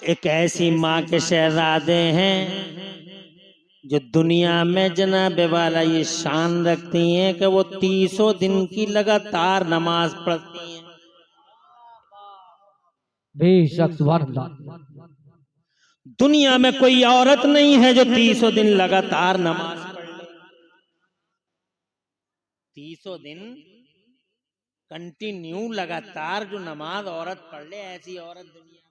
एक ऐसी माँ के शहजादे हैं जो दुनिया में जनाबे वाला ये शान रखती हैं कि वो 30 दिन की लगातार नमाज पढ़ती हैं। बेशक सुभान अल्लाह। दुनिया में कोई औरत नहीं है जो 30 दिन लगातार नमाज पढ़ ले। 30 दिन कंटिन्यू लगातार जो नमाज औरत पढ़ ले, ऐसी औरत दुनिया में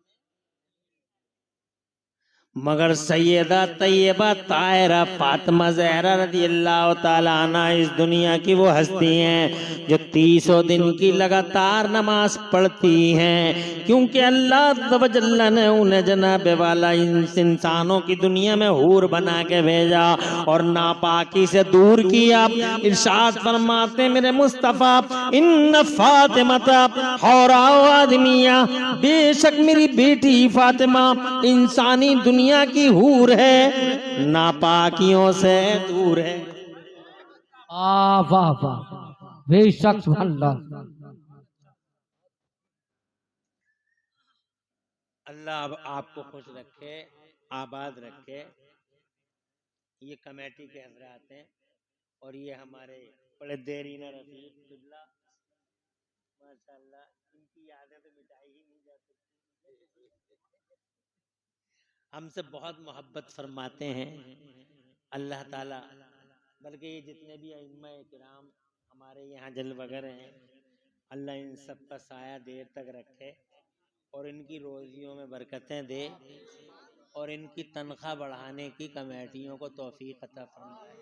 मगर सैयदा तैयबा ताहिरा फातिमा ज़हरा रज़ियल्लाहु ताला अन्हा इस दुनिया की वो हस्ती हैं जो 30 दिन की लगातार नमाज पढ़ती हैं, क्योंकि अल्लाह तआला ने उन्हें जनाबे वाला इंसानों की दुनिया में हूर बना के भेजा और नापाकी से दूर किया। इरशाद फरमाते मेरे मुस्तफ़ा, इन्ना फातिमा हौरा आदमिया, बेशक मेरी बेटी फातिमा इंसानी दुनिया की हूर है, नापाकियों से दूर है। वाह वाह, बेशक सुभान अल्लाह। अल्लाह अब आपको खुश रखे, आबाद रखे। ये कमेटी के हजरात हैं और ये हमारे बड़े देरी न रफीक किबला, माशाअल्लाह, इनकी यादें तो मिटाई ही नहीं जा सकती। हमसे बहुत मोहब्बत फरमाते हैं अल्लाह ताला। बल्कि ये जितने भी अइम्मा किराम हमारे यहाँ जलवगर हैं, अल्लाह इन सब का साया देर तक रखे और इनकी रोजियों में बरकतें दे और इनकी तनख्वाह बढ़ाने की कमेटियों को तौफीक अता फरमाए।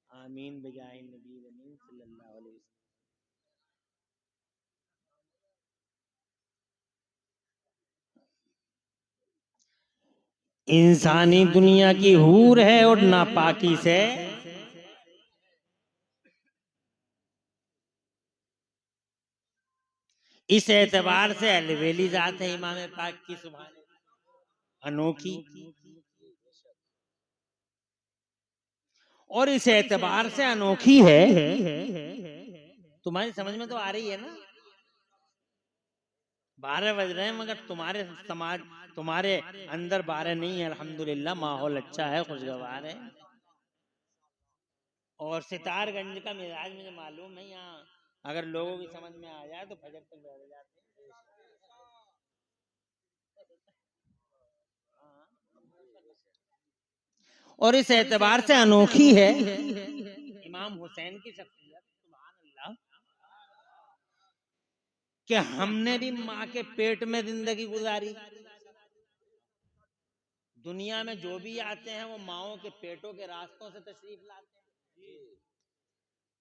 आमीन बिजाए नबी अमीन सल्लल्लाहु अलैहि वसल्लम। इंसानी दुनिया की हूर है और नापाकी से इस एतबार से अलवेली जात है इमाम पाक की सुभान अनोखी, और इस एतबार से अनोखी है, तुम्हारी समझ में तो आ रही है ना। 12 बज रहे हैं मगर तुम्हारे समाज, तुम्हारे अंदर 12 नहीं है। अल्हम्दुलिल्लाह माहौल अच्छा है, खुशगवार है। और सितारगंज का मिजाज मुझे मालूम है, यहाँ अगर लोगों की समझ में आ जाए तो फजर तक बैठ जाते हैं। और इस एतबार से अनोखी है इमाम हुसैन की शख्सियत, सुभान अल्लाह, कि हमने भी माँ के पेट में जिंदगी गुजारी। दुनिया में जो भी आते हैं वो माओ के पेटों के रास्तों से तशरीफ लाते हैं।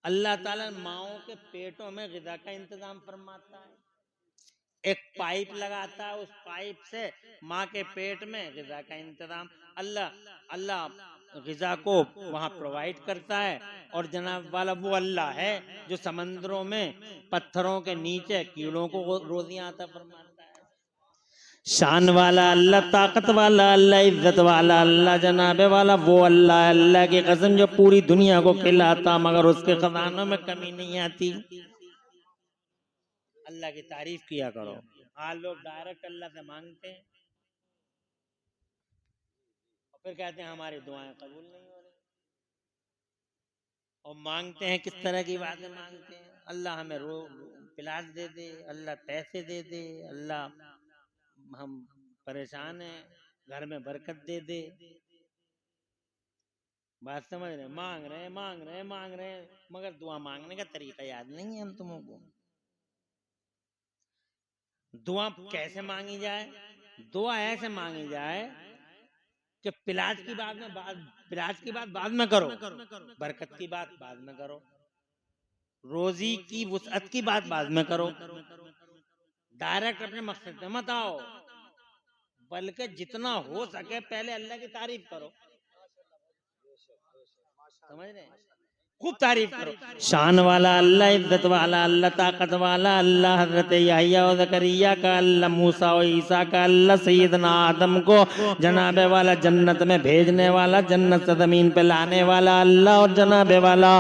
अल्लाह ताला माओ के पेटों में ग़िज़ा का इंतजाम फरमाता है, एक पाइप लगाता है, उस पाइप से माँ के पेट में ग़िज़ा का इंतजाम अल्लाह ग़िज़ा को वहाँ प्रोवाइड करता है। और जनाब वाला वो अल्लाह है जो समंदरों में पत्थरों के नीचे कीड़ों को रोज़ियां अता फरमाता है। शान वाला अल्लाह, ताकत वाला अल्लाह, इज्जत वाला अल्लाह, जनाबे वाला वो अल्लाह, अल्लाह की कसम जो पूरी दुनिया को खिलाता मगर उसके खजानों में कमी नहीं आती। अल्लाह की तारीफ किया करो। आज लोग डायरेक्ट अल्लाह से मांगते हैं और फिर कहते हैं हमारी दुआएं कबूल नहीं हो रही। और मांगते हैं किस तरह की बातें मांगते हैं, अल्लाह हमें पिलास दे दे, अल्लाह पैसे दे दे, अल्लाह हम परेशान हैं, घर में बरकत दे दे। बात समझ रहे? मांग रहे हैं मगर दुआ मांगने का तरीका याद नहीं है हम तुमों को। दुआ कैसे मांगी जाए? दुआ ऐसे मांगी जाए कि पिलाज की बात बाद में करो, बरकत की बात बाद में करो, रोजी की वुसअत की बात बाद में करो। डायरेक्ट अपने मकसद पे मत आओ, बल्कि जितना हो सके पहले अल्लाह की तारीफ करो। समझ रहे हैं? खूब तारीफ करो। शान वाला अल्लाह, इज्जत वाला अल्लाह, ताकत वाला अल्लाह, हजरत यहया और ज़करिया का अल्लाह, मूसा और ईसा का अल्लाह, सैयदना आदम को जनाबे वाला जन्नत में भेजने वाला, जन्नत से जमीन पे लाने वाला अल्लाह, और जनाबे वाला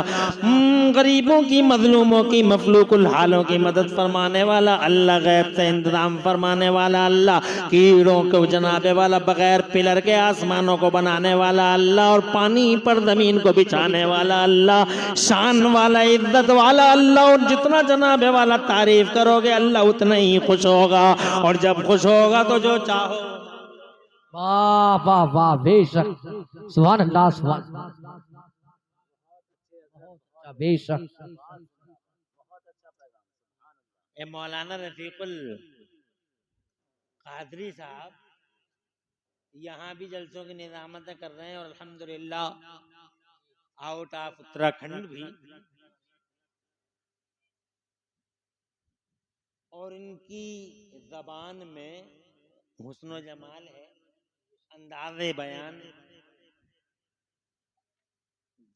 गरीबों की, मजलूमों की, मफलूकुल हालों की मदद फरमाने वाला अल्लाह, गैब से इंतजाम फरमाने वाला अल्लाह, कीड़ों को जनाबे वाला, बगैर पिलर के आसमानों को बनाने वाला अल्लाह, और पानी पर जमीन को बिछाने वाला अल्लाह, शान वाला, इज्जत वाला अल्लाह। और जितना जनाबे वाला तारीफ करोगे अल्लाह उतना ही खुश होगा, और जब खुश होगा तो जो चाहो। वाह वाह वाह, बेशक, सुभान अल्लाह, सुभान बेशक। मौलाना रफीकुल कादरी साहब यहाँ भी जलसों की निजामत कर रहे हैं, और अल्हम्दुलिल्लाह आउट ऑफ उत्तराखंड भी। और इनकी जबान में हुस्न जमाल है, अंदाज़े बयान,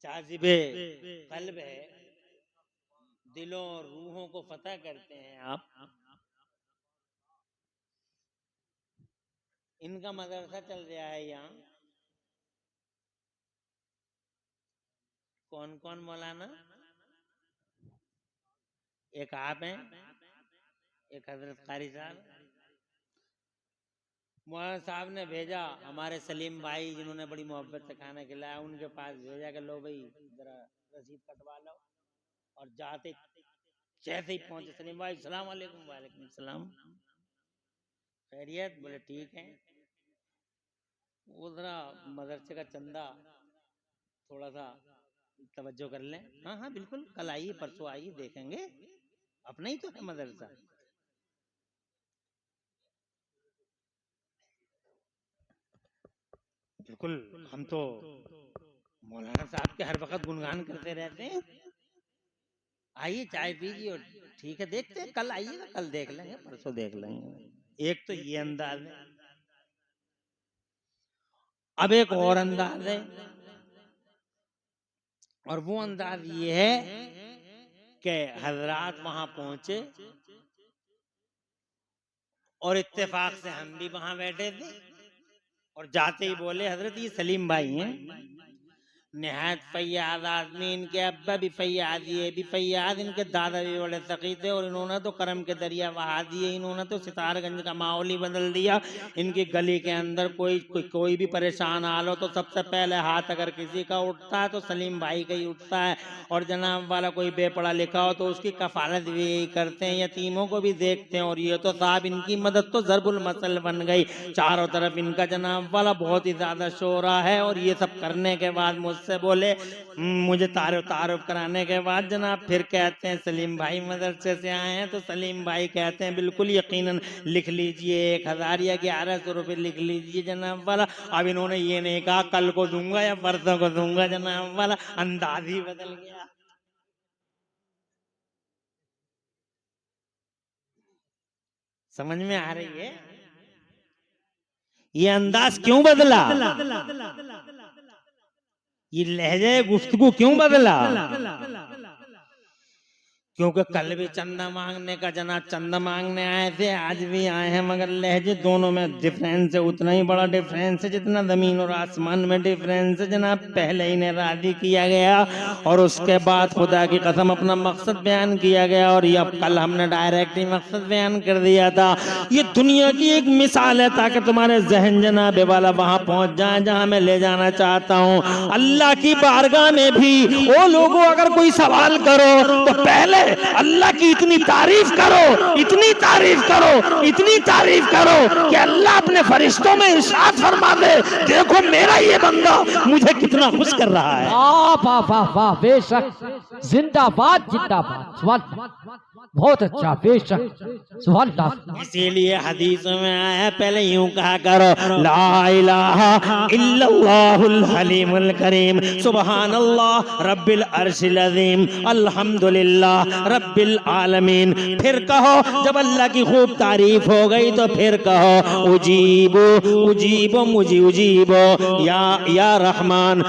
जाजिबे कल्ब है, दिलों और रूहों को फतह करते हैं आप। इनका मदरसा चल रहा है यहाँ। कौन कौन मौलाना? एक आप हैं, एक हजरत कारी साहब। मौलाना साहब ने भेजा हमारे सलीम भाई, जिन्होंने बड़ी मोहब्बत से खाना खिलाया, उनके पास भेजा कि लो भाई जरा रसीद कटवा लो। और जाते जैसे ही पहुंचे सलीम भाई, सलाम वालेकुम। वालेकुम सलाम, खैरियत? बोले ठीक है। वो जरा मदरसे का चंदा थोड़ा सा तवज्जो कर लें। हाँ हाँ बिल्कुल, कल आइए, परसों आइए, देखेंगे, अपना ही तो है मदरसा। बिल्कुल, हम तो मौलाना साहब के हर वक्त गुणगान करते रहते हैं। आइए चाय पीजिए, और ठीक है देखते हैं, कल आइएगा, कल देख लेंगे, परसों देख लेंगे। एक तो ये अंदाज है। अब एक और अंदाज है, और वो अंदाज ये है कि हजरात वहां पहुंचे और इत्तेफाक से हम भी वहां बैठे थे, और जाते ही बोले हजरत ये सलीम भाई हैं, निहायत फैयाद आदमी, इनके अब्बा भी फैयाद, ये भी फैयाद, इनके दादा भी बड़े सखी थे, और इन्होंने तो करम के दरिया बहा दिए, इन्होंने तो सितारगंज का माहौल ही बदल दिया। इनकी गली के अंदर कोई भी परेशान हाल हो तो सबसे पहले हाथ अगर किसी का उठता है तो सलीम भाई का ही उठता है, और जनाब वाला कोई बेपढ़ा लिखा हो तो उसकी कफालत भी यही करते हैं, यतीमों को भी देखते हैं। और ये तो साहब इनकी मदद तो ज़रबुल मसल बन गई, चारों तरफ इनका जनाब वाला बहुत ही ज्यादा शोरा है। और ये सब करने के बाद मुझसे बोले, मुझे तारुफ कराने के बाद जनाब फिर कहते हैं सलीम भाई मदरसे से आए हैं, तो सलीम भाई कहते हैं बिल्कुल यकीनन लिख लीजिए, 1000 या 1100 रुपये लिख लीजिए जनाब वाला। अब इन्होंने ये नहीं कहा कल को दूंगा या परसों को दूंगा जनाब वाला, अंदाज ही बदल गया। समझ में आ रही है ये अंदाज क्यों बदला, ये लहजे गुफ्तगू क्यों बदला? क्योंकि कल भी चंदा मांगने का जनाब चंदा मांगने आए थे, आज भी आए हैं, मगर लहजे दोनों में डिफरेंस है, उतना ही बड़ा डिफरेंस है जितना जमीन और आसमान में डिफरेंस है जनाब। पहले इन्हें राजी किया गया और उसके बाद खुदा की कसम अपना मकसद बयान किया गया, और ये अब कल हमने डायरेक्ट ही मकसद बयान कर दिया था। ये दुनिया की एक मिसाल है ताकि तुम्हारे जहन जनाब वाला वहां पहुंच जाए जहां मैं ले जाना चाहता हूँ। अल्लाह की बारगाह में भी वो लोगों अगर कोई सवाल करो तो पहले अल्लाह की इतनी तारीफ करो, इतनी तारीफ करो, इतनी तारीफ करो कि अल्लाह अपने फरिश्तों में इरशाद फरमा दे, देखो मेरा ये बंदा मुझे कितना खुश कर रहा है। वाह वाह वाह, बेशक, जिंदाबाद जिंदाबाद, बहुत अच्छा, बेशक, सुभान अल्लाह। इसीलिए हदीसों में आया पहले यूं कहा करो, ला इलाहा इल्लल्लाहुल हलीमुल करीम, सुभान अल्लाह रब्बिल अर्शिल अज़ीम, अल्हम्दुलिल्लाह रब्बिल आलमीन। फिर कहो जब अल्लाह की खूब तारीफ हो गई तो फिर कहो, उजीबो उजीबो मुझे उजीबो या रहमान,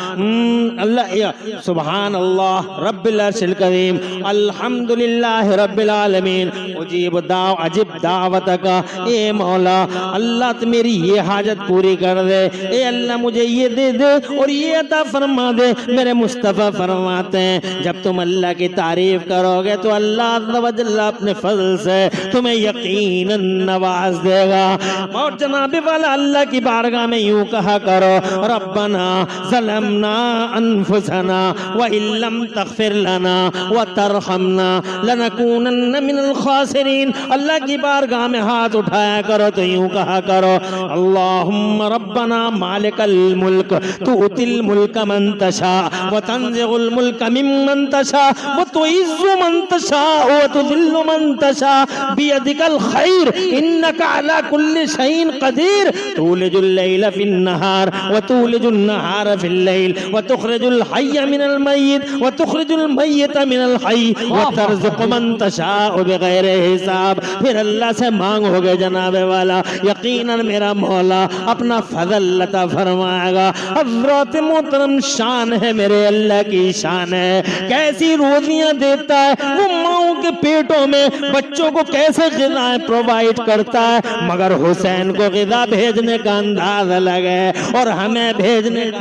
अल्लाह, सुभान अल्लाह रब्बिल अर्शिल करीम, अल्हम्दुलिल्लाह रब्बिल आलमीन उजीब दाव अजिब दावत का, ए मौला अल्लाह तो मेरी ये हाजत पूरी कर दे, ए अल्लाह मुझे ये दे दे और ये अता फरमा दे। मेरे मुस्तफ़ा फरमाते हैं जब तुम अल्लाह की तारीफ करोगे तो अल्लाह अज़्ज़ व जल्ल अपने फज़ल से तुम्हें यकीनन नवाज देगा। और जनाबे वाला अल्लाह की बारगाह में यूं कहा करो, रब्बना ज़लमना अनफुसना व इल्लम तग़फिर लना व तरहमना लनकूनन्न मिनल खासिरीन। अल्लाह की बारगाह में हाथ उठाया करो तो यूं कहा करो, अल्लाहुम्मा रब्बना मालिकल मुल्क तुतिल मुल्क मन तशा व तंज़िउल मुल्क मिम्मन तशा व तुइज़्ज़ु मन तशा व तुज़िल्लु मन तशा बियदिकल खैर इन्नका अला कुल्लि शैइन कदीर तुलिजुल लैला फिन नहार व तुलिजुन नहार फिल लैल व तुखरिजुल हय्य मिनल मय्यित व तुखरिजुल मय्यित मिनल हय्य व तर्ज़ुक़ु मन तशा बिग़ैर हिसाब। फिर अल्लाह से मांगोगे जनाबे वाला, यकीनन मेरा मौला अपना फजल अता फरमाएगा। हज़रत मोहतरम शान है मेरे अल्लाह की शान है, कैसी रोजियां देता है वो, माओं के पेटों में बच्चों को कैसे ग़िज़ाएं प्रोवाइड करता है, मगर हुसैन को ग़िज़ा भेजने का अंदाज अलग है और हमें भेजने का।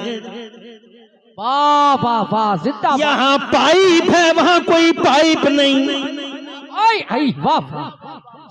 वाह वाह वाह, जिंदाबाद। यहाँ पाइप है वहाँ कोई पाइप नहीं, आई आई वाह वाह,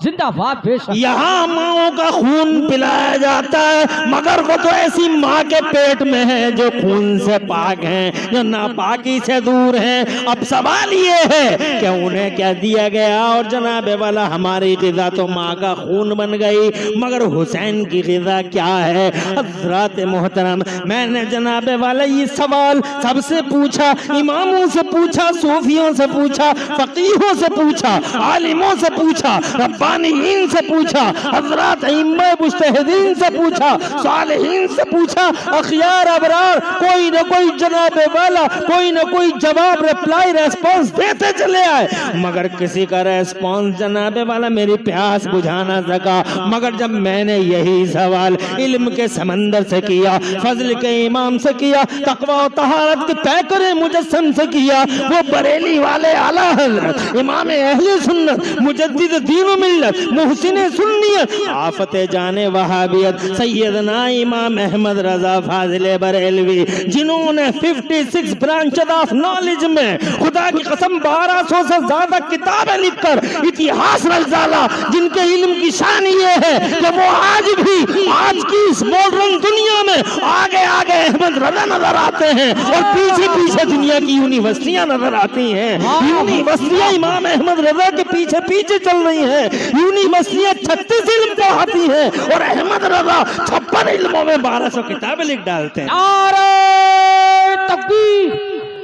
जिंदाबाद बेशक। यहाँ माओं का खून पिलाया जाता है मगर वो तो ऐसी माँ के पेट में है जो खून से पाक हैं, जो नापाकी से दूर हैं। अब सवाल ये है कि उन्हें क्या दिया गया, और जनाबे वाला हमारी ग़िज़ा तो माँ का खून बन गई, मगर हुसैन की ग़िज़ा क्या है। हज़रत मोहतरम मैंने जनाबे वाला ये सवाल सबसे पूछा, इमामों से पूछा, सूफियों से पूछा, फ़क़ीहों से पूछा, आलिमों से पूछा, रब्बानीयीन से पूछा, हज़रत इम्मा मुज्तहिदीन से पूछा, सालिहीन से पूछा, अखियार अबरार, कोई न कोई जनाबे वाला कोई न कोई जवाब रिप्लाई रेस्पॉन्स देते चले आए, मगर किसी का रेस्पॉन्स जनाबे वाला मेरी प्यास बुझा ना सका। मगर जब मैंने यही सवाल इल्म के समंदर से किया, फजल के इमाम से किया, तकवा और तहारत के पैकर मुजस्सम से किया, वो बरेली वाले आला हज़रत इमाम अहले सुन्नत मुजद्दिद दीन व मिल्लत मुहसिन सुन्नियत आफते जाने वहाबियत सैयदना इमाम अहमद रजा फाजिल बरेलवी, जिन्होंने 56 ब्रांचेस ऑफ नॉलेज में खुदा की कसम 1200 से ज्यादा किताबें लिखकर इतिहास रच डाला, जिनके इल्म की शान ये है कि वो आज भी आज की इस मॉडर्न दुनिया में आगे आगे अहमद रजा नजर आते हैं और पीछे पीछे दुनिया की यूनिवर्सिटियां नजर आती हैं। यूनिवर्सिटियां इमाम अहमद रजा के पीछे पीछे चल रही हैं, यूनिवर्सिटियां 36 इल्म पढ़ाती हैं और अहमद रजा 56 इल्मों में 1200 किताबें लिख डालते हैं। नारे तकबीर,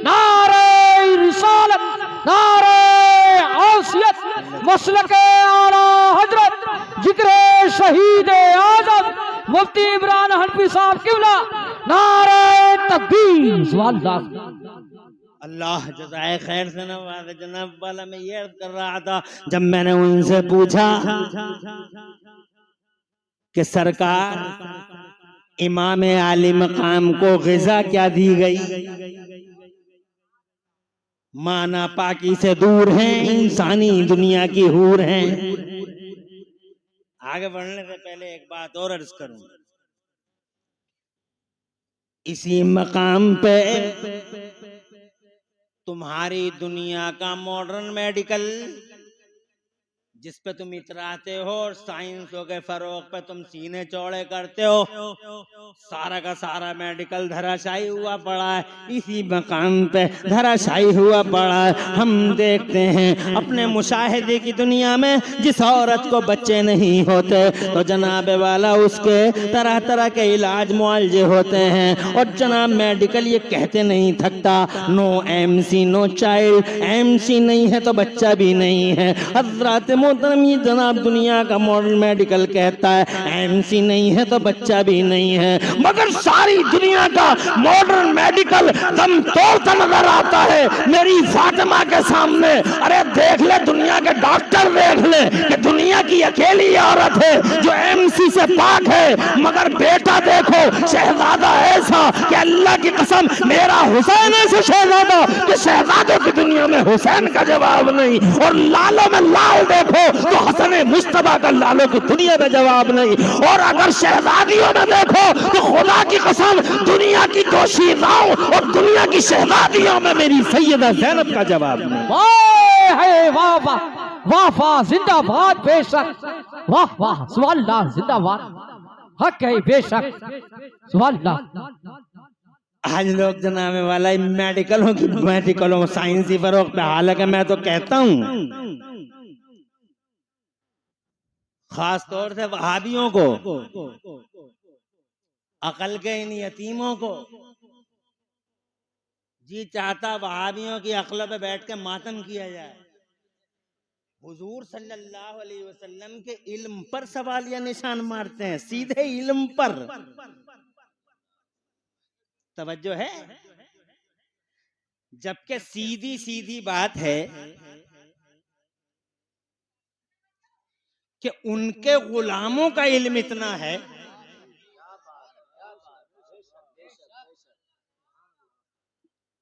नारे रिसालत, नारे औसियत, मसलके आला हजरत, जिक्र शहीद आज़म मुफ्ती इमरान हनफी साहब किबला, नारे तकबीर, सुभान अल्लाह। अल्लाह जज़ाए खैर से नवाज़े। जनाब वाला मैं ये अर्ज़ कर रहा था, जब मैंने उनसे पूछा कि सरकार इमाम आली मकाम को ग़िज़ा क्या दी गई, माना पाकी से दूर हैं, इंसानी दुनिया की हूर हैं। आगे बढ़ने से पहले एक बात और अर्ज़ करूं, इसी मकाम पे तुम्हारी दुनिया का मॉडर्न मेडिकल जिस पे तुम इतराते हो और साइंसों के फरोग पे तुम सीने चौड़े करते हो, सारा का सारा मेडिकल धराशायी हुआ पड़ा है, इसी मकाम पे धराशायी हुआ पड़ा है। हम देखते हैं अपने मुशाहिदे की दुनिया में जिस औरत को बच्चे नहीं होते तो जनाबे वाला उसके तरह तरह के इलाज मुआलजे होते हैं, और जनाब मेडिकल ये कहते नहीं थकता, no MC no child, MC नहीं है तो बच्चा भी नहीं है। हज़रत मोहतरम, ये जनाब दुनिया का मॉडर्न मेडिकल कहता है एमसी नहीं है तो बच्चा भी नहीं है, मगर सारी दुनिया का मॉडर्न मेडिकल दम तोड़ता नजर आता है मेरी फातिमा के सामने। अरे देख ले, दुनिया के डॉक्टर देख ले कि दुनिया की अकेली औरत है जो एमसी से पाक है, मगर बेटा देखो शहजादा ऐसा कि अल्लाह की कसम मेरा हुसैन ऐसे शहजादा कि शहजादों की दुनिया में हुसैन का जवाब नहीं, और लालों में लाल देखो तो हसन मुस्तफा का लालों की दुनिया में जवाब नहीं, और अगर शहजादियों में देखो तो खुदा की कसम दुनिया की दोशीदाओं और दुनिया की शहजादियों में मेरी सैयदा ज़ैनब का जवाब नहीं। वाह वाह वाह वाह वाह, जिंदाबाद बेशक, वाह वाह सुभान अल्लाह, जिंदाबाद, हक है बेशक, सुभान अल्लाह। आज लोग जनाबे वाला मेडिकलों साइंसी फरोग पे, हालांकि मैं तो कहता हूँ खास तौर से वहाबियों को, अकल के इन यतीमों को, जी चाहता वहाबियों की अकल पे बैठ के मातम किया जाए। हुजूर सल्लल्लाहु अलैहि वसल्लम के इल्म पर सवालिया निशान मारते हैं, सीधे इल्म पर। तवज्जो है, जबकि सीधी सीधी बात है कि उनके गुलामों का इल्म इतना है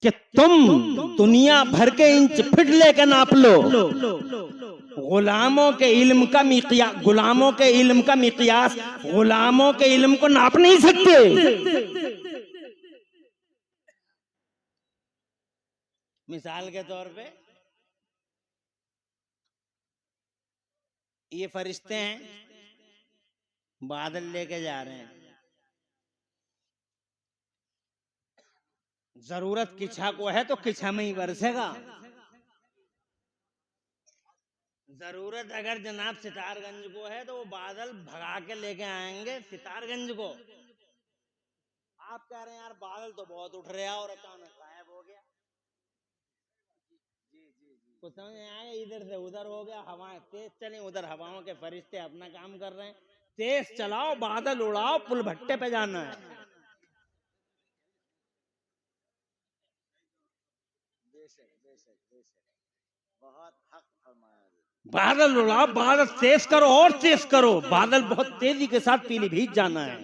कि तुम दुनिया भर के इंच फिट लेके नाप लो, गुलामों के इल्म का मिक़यास, गुलामों के इल्म का मिक़यास गुलामों के इल्म को नाप नहीं सकते। मिसाल के तौर पे ये फरिश्ते हैं, बादल लेके जा रहे हैं, जरूरत किछा को है तो किछा में ही बरसेगा। जरूरत अगर जनाब सितारगंज को है तो वो बादल भगा के लेके आएंगे सितारगंज को। आप कह रहे हैं यार बादल तो बहुत उठ रहा और अचानक गायब हो गया, कुछ समझ नहीं आया, इधर से उधर हो गया, हवाएं तेज चली, उधर हवाओं के फरिश्ते अपना काम कर रहे हैं, तेज चलाओ बादल उड़ाओ, पुल भट्टे पे जाना है। बहुत हक फरमाया, बादल उड़ाओ, बादल तेज करो और तेज करो, बादल बहुत तेजी के साथ पीलीभीत जाना है।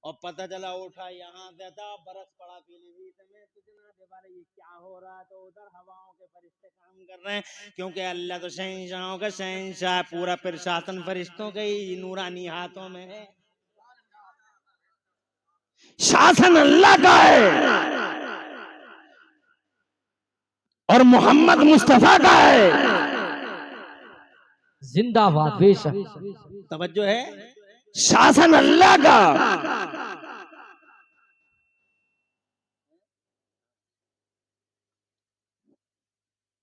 और पता चला उठा यहाँ से था, बरस पड़ा पीलीभीत में, तो जनाब वाले ये क्या हो रहा है, तो उधर हवाओं के फरिश्ते काम कर रहे हैं, क्योंकि अल्लाह तो शहंशाहों का शहंशाह, पूरा प्रशासन फरिश्तों के ही नूरानी हाथों में है। शासन अल्लाह का है और मोहम्मद मुस्तफा का है। जिंदाबाद बेशक, तवज्जो है, शासन अल्लाह का,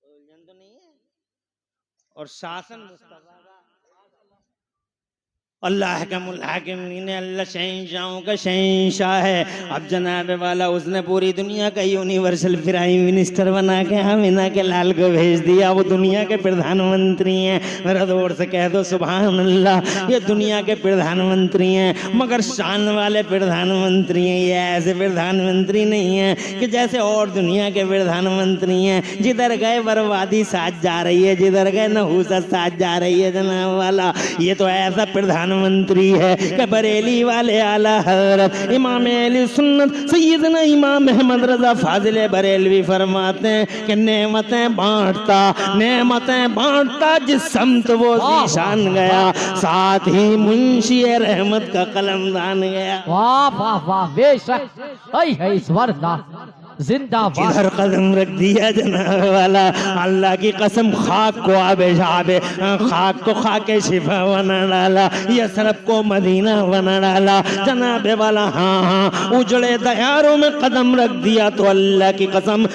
तो नहीं है, और शासन मुस्तफा का। अल्लाह का मुल्हाकिमीन, अल्लाह शहंशाहों का शहंशाह है। अब जनाब वाला उसने पूरी दुनिया का यूनिवर्सल प्राइम मिनिस्टर बना के हमीना के लाल को भेज दिया, वो दुनिया के प्रधानमंत्री हैं। मेरा जोर से कह दो सुभान अल्लाह, ये दुनिया के प्रधानमंत्री हैं, मगर शान वाले प्रधानमंत्री हैं। ये ऐसे प्रधानमंत्री नहीं हैं कि जैसे और दुनिया के प्रधानमंत्री हैं, जिधर गए बर्बादी साथ जा रही है, जिधर गए नहूसत साथ जा रही है जनाब वाला। ये तो ऐसा प्रधानमंत्री है कि बरेली वाले आला हजरत इमाम अहले सुन्नत सैयदना इमाम अहमद रजा फाजिल बरेलवी फरमाते हैं कि नेमतें बांटता जिस समत वो निशान गया, साथ ही मुंशी रहमत का कलमदान गया। वाह वाह वाह बेशक, है सुभान जिंदाबाद। जिधर कदम रख दिया जनाब वाला, अल्लाह की कसम खाक को आबे जाबे, खाक को खाके शिफा बना डाला, यसरफ को मदीना बना डाला जनाब वाला। हाँ हाँ, उजड़े दयारों में कदम रख दिया तो अल्लाह की कसम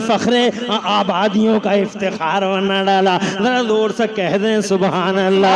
फखरे आबादियों का इफ्तिखार बना डाला। जरा जोर से कह दें सुभान अल्लाह।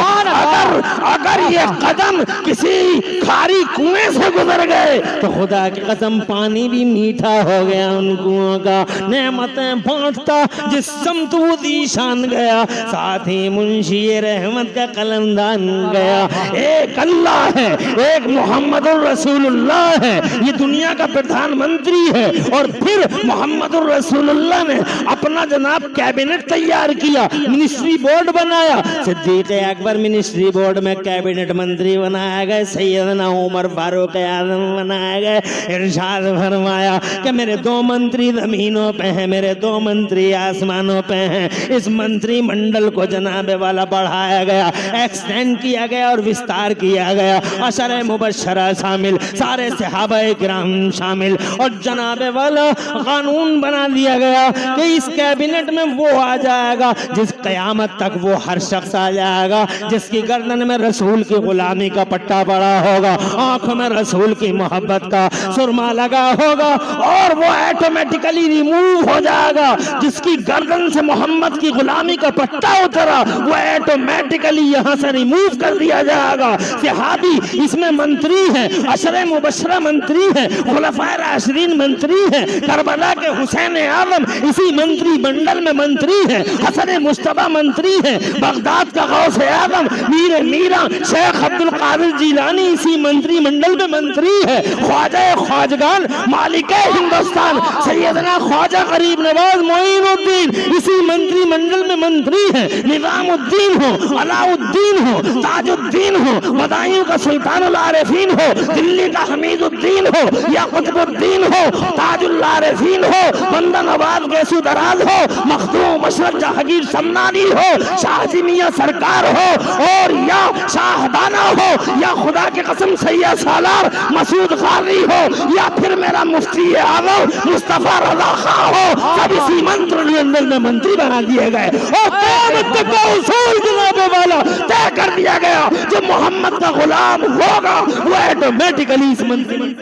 अगर ये कदम किसी खारी कुएं से गुजर गए तो खुदा की कसम पानी भी मीठा हो गया उन कुओं का, नेमतें बांटता जिस समत वो दीशान गया, साथ ही मुंशी रहमत का कलमदान गया। एक अल्लाह है, एक मोहम्मद रसूलुल्लाह है, ये दुनिया का प्रधानमंत्री है। और फिर मोहम्मद रसूलुल्लाह ने अपना जनाब कैबिनेट तैयार किया, मिनिस्ट्री बोर्ड बनाया। सिद्दीक अकबर मिनिस्ट्री बोर्ड में कैबिनेट मंत्री बनाया गए, सैयदना उमर फारूक आजम बनाया गए। इरशाद फरमाया कि मेरे 2 मंत्री जमीनों पे हैं, मेरे 2 मंत्री आसमानों पे हैं। इस मंत्री मंडल को जनाबे वाला बढ़ाया गया, एक्सटेंड किया गया और विस्तार किया गया। अशर मुबशरा शामिल, सारे सहाबाए किराम शामिल, और जनाबे वाला कानून बना दिया गया कि इस कैबिनेट में वो आ जाएगा जिस कयामत तक वो हर शख्स आ जाएगा जिसकी गर्दन में रसूल की गुलामी का पट्टा पड़ा होगा, आंखों में रसूल की मोहब्बत का सुरमा लगा होगा, और वो ऑटोमेटिकली रिमूव हो जाएगा। जिसकी गर्दन से मोहम्मद की गुलामी का पट्टा उतरा वो ऑटोमेटिकली यहां से रिमूव कर दिया जाएगा। सहाबी इसमें मंत्री है, अशरे मुबशरा मंत्री है, खुलफाए राशिदीन मंत्री है, करबला के हुसैन आजम इसी मंत्री मंडल में मंत्री है, हसन मुस्तफा मंत्री है, बगदाद का गौसे आजम मीर मीरा शेख अब्दुल कादिर जिलानी इसी मंत्री मंडल में मंत्री है, ख्वाजा ख्वाजगान मालिक हिंदुस्तान सैयदना ख्वाजा गरीब नवाज मोइनुद्दीन इसी मंत्री मंडल में मंत्री है, निजामुद्दीन हो, अलाउद्दीन हो, ताजुद्दीन हो, बदायूं का सुल्तानुल आरिफीन हो, दिल्ली का हमीदुद्दीन हो, या कुतुबुद्दीन हो, ताजुल आरिफीन हो, बंदा नवाज गैसू दराज हो, मखदूम मशरफ जहांगीर सम्मानी हो, शाहजी मियां सरकार हो, और या शाहदाना हो, या खुदा की कसम सैयद सालार मसूद गाजी हो, या फिर मेरा मुफ्ती आजम मुस्तफा रजा खां हो, सब इसी मंत्र मंडल में मंत्री बना दिए गए। और क़यामत तक का उसूल जनाबे वाला तय कर दिया गया, जो मोहम्मद का गुलाम होगा वो ऑटोमेटिकली इस मंत्री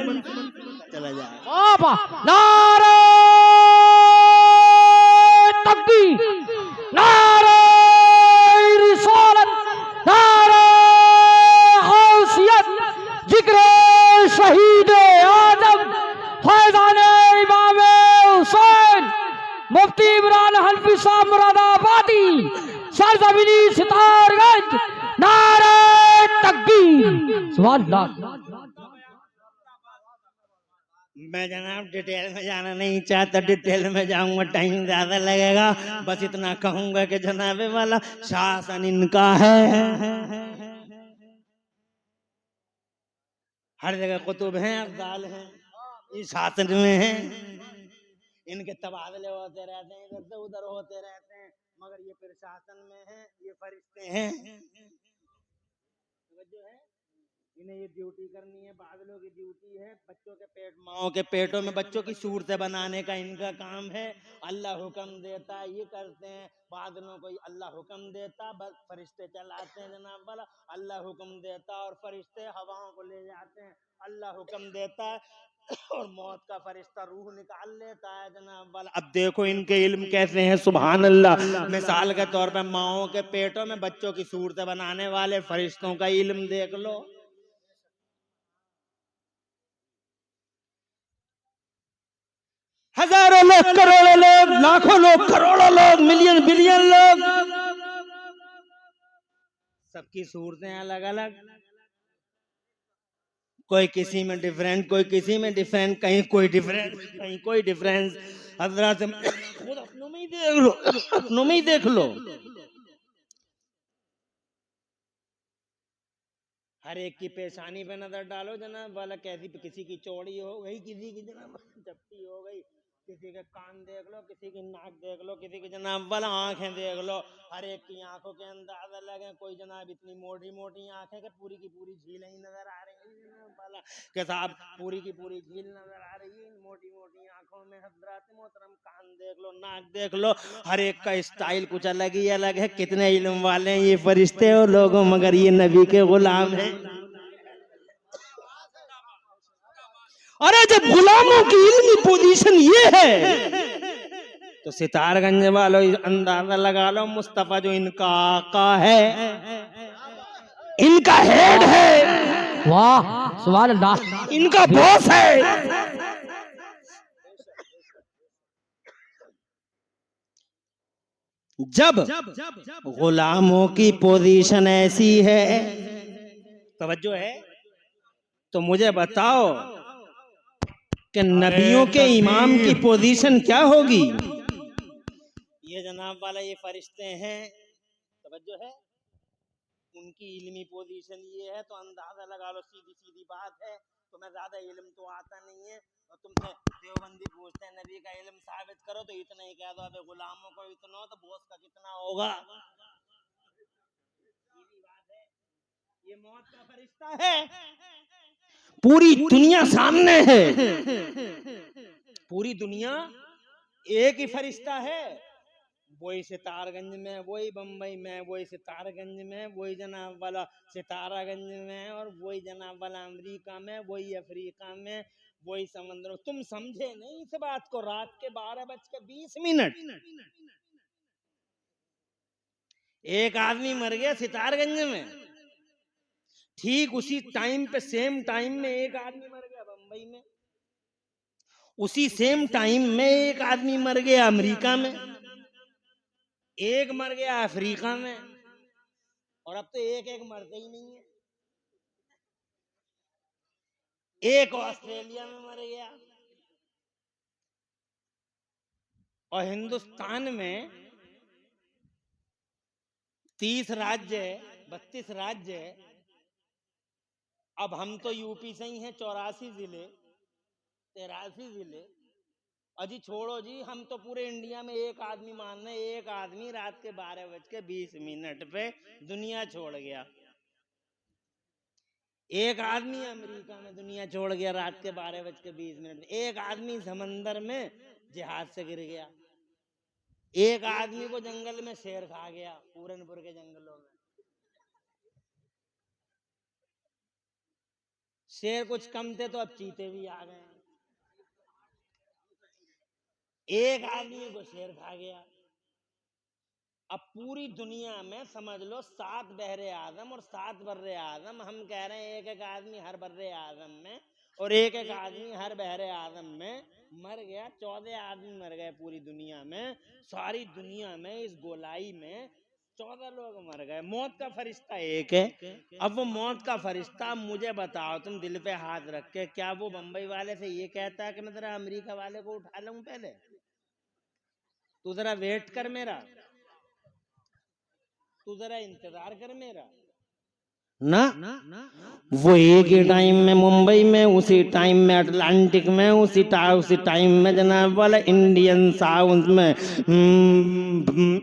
चला जाएगा। नारे तकबीर, नारे रिसालत, नारे गौसियत, जिक्र शहीद आदम फैज़ान इमाम हुसैन मुफ्ती इमरान हनफी साहब मुरादाबादी सरजमीनी सितारगंज। नारे तकबीर, सुभान अल्लाह। मैं जनाब डिटेल में जाना नहीं चाहता, डिटेल में जाऊंगा टाइम ज्यादा लगेगा। बस इतना कहूंगा कि जनाबे वाला शासन इनका है, हर जगह कुतुब हैं, अफजाल हैं, इस शासन में हैं। इनके तबादले होते रहते हैं, इधर से उधर होते रहते हैं, मगर ये फिर शासन में हैं, ये फरिश्ते हैं। जो है इन्हें ये ड्यूटी करनी है, बादलों की ड्यूटी है, बच्चों के पेट माओ के पेटों में बच्चों की सूरतें बनाने का इनका काम है। अल्लाह हुक्म देता ये करते हैं, बादलों को अल्लाह हुक्म देता, बस फरिश्ते चलाते हैं जनाब वाला। अल्लाह हुक्म देता और फरिश्ते हवाओं को ले जाते हैं, अल्लाह हुक्म देता और मौत का फरिश्ता रूह निकाल लेता है जनाब वाला। अब देखो इनके इल्म कैसे हैं, सुभान अल्लाह। मिसाल के तौर पे माओ के पेटों में बच्चों की सूरतें बनाने वाले फरिश्तों का इल्म देख लो। हजारों लोग, करोड़ों लोग, लाखों लोग, करोड़ों लोग, मिलियन बिलियन लोग, सबकी सूरतें अलग अलग, कोई किसी में डिफरेंट, कोई किसी में डिफरेंट, कहीं कोई डिफरेंस, कहीं कोई डिफरेंस। हजरत खुद अपनों में ही देख लो, अपनों में ही देख लो। हर एक की पेशानी पे नजर डालो जनाब वाला, कैसी किसी की चौड़ी हो गई, किसी की जनाब चपटी हो गई, किसी के कान देख लो, किसी की नाक देख लो, किसी की जनाब वाला आंखें देख लो। हर एक की आंखों के अंदाज अलग है। कोई जनाब इतनी मोटी मोटी आंखें कि पूरी की पूरी झील ही नजर आ रही है जनाब वाला, के साहब पूरी की पूरी झील नजर आ रही है मोटी मोटी आंखों में। हजरात मोहतरम कान देख लो, नाक देख लो, हर एक का स्टाइल कुछ अलग ही अलग है। कितने इल्म वाले हैं ये फरिश्ते और लोगों, मगर ये नबी के गुलाम है। अरे जब गुलामों की इल्मी पोजीशन ये है तो सितारगंज वालों अंदाजा लगा लो, मुस्तफा जो इनका आका है, इनका हेड है, वाह सुभान अल्लाह, इनका बॉस है, जब गुलामों की पोजीशन ऐसी है, तवज्जो है, तो मुझे बताओ कि नबियों के इमाम की पोजीशन क्या होगी। ये जनाब वाला ये फरिश्ते हैं, तवज्जो है, उनकी इल्मी पोजीशन ये है, तो अंदाजा लगा लो, सीधी सीधी बात है। तुम्हें ज्यादा इल्म तो आता नहीं है, और तुमसे देवबंदी पूछते हैं नबी का इल्म साबित करो, तो इतना ही कह दो। अबे गुलामों को इतना हो तो बॉस का कितना होगा। सीधी बात है, ये मौत का फरिश्ता है, पूरी दुनिया सामने है, पूरी दुनिया एक ही फरिश्ता है। वही सितारगंज में, वही बम्बई में, वही सितारगंज में, वही जनाब वाला सितारागंज में, और वही जनाब वाला अमेरिका में, वही अफ्रीका में, वही समंदर। तुम समझे नहीं इस बात को। रात के 12:20 एक आदमी मर गया सितारगंज में, ठीक उसी टाइम पे, सेम टाइम में एक आदमी मर गया बम्बई में, उसी सेम टाइम में एक आदमी मर गया अमेरिका में, एक मर गया अफ्रीका में, और अब तो एक एक मरते ही नहीं है। एक ऑस्ट्रेलिया में मर गया, और हिंदुस्तान में 30 राज्य है, 32 राज्य है। अब हम तो यूपी से ही हैं, 84 जिले, 83 जिले। अजी छोड़ो जी, हम तो पूरे इंडिया में एक आदमी मान रहे, एक आदमी रात के 12:20 पे दुनिया छोड़ गया। एक आदमी अमेरिका में दुनिया छोड़ गया रात के 12:20। एक आदमी समंदर में जहाज से गिर गया। एक आदमी को जंगल में शेर खा गया, पूरनपुर के जंगलों में। शेर कुछ कम थे तो अब चीते भी आ गए। एक आदमी को शेर खा गया। अब पूरी दुनिया में समझ लो 7 बहरे आजम और 7 बर्रे आजम। हम कह रहे हैं एक एक आदमी हर बर्रे आजम में और एक एक आदमी हर बहरे आजम में मर गया। 14 आदमी मर गए पूरी दुनिया में। सारी दुनिया में इस गोलाई में 14 लोग मर गए। मौत का फरिश्ता एक है। अब वो मौत का फरिश्ता, मुझे बताओ तुम दिल पे हाथ रख के, क्या वो बंबई वाले से ये कहता है कि मैं जरा अमेरिका वाले को उठा लूं, पहले तू जरा वेट कर मेरा, तू जरा इंतजार कर मेरा? ना, वो एक ही टाइम में मुंबई में, उसी टाइम में अटलांटिक में, उसी टाइम में जनाब वाला इंडियन साउथ में,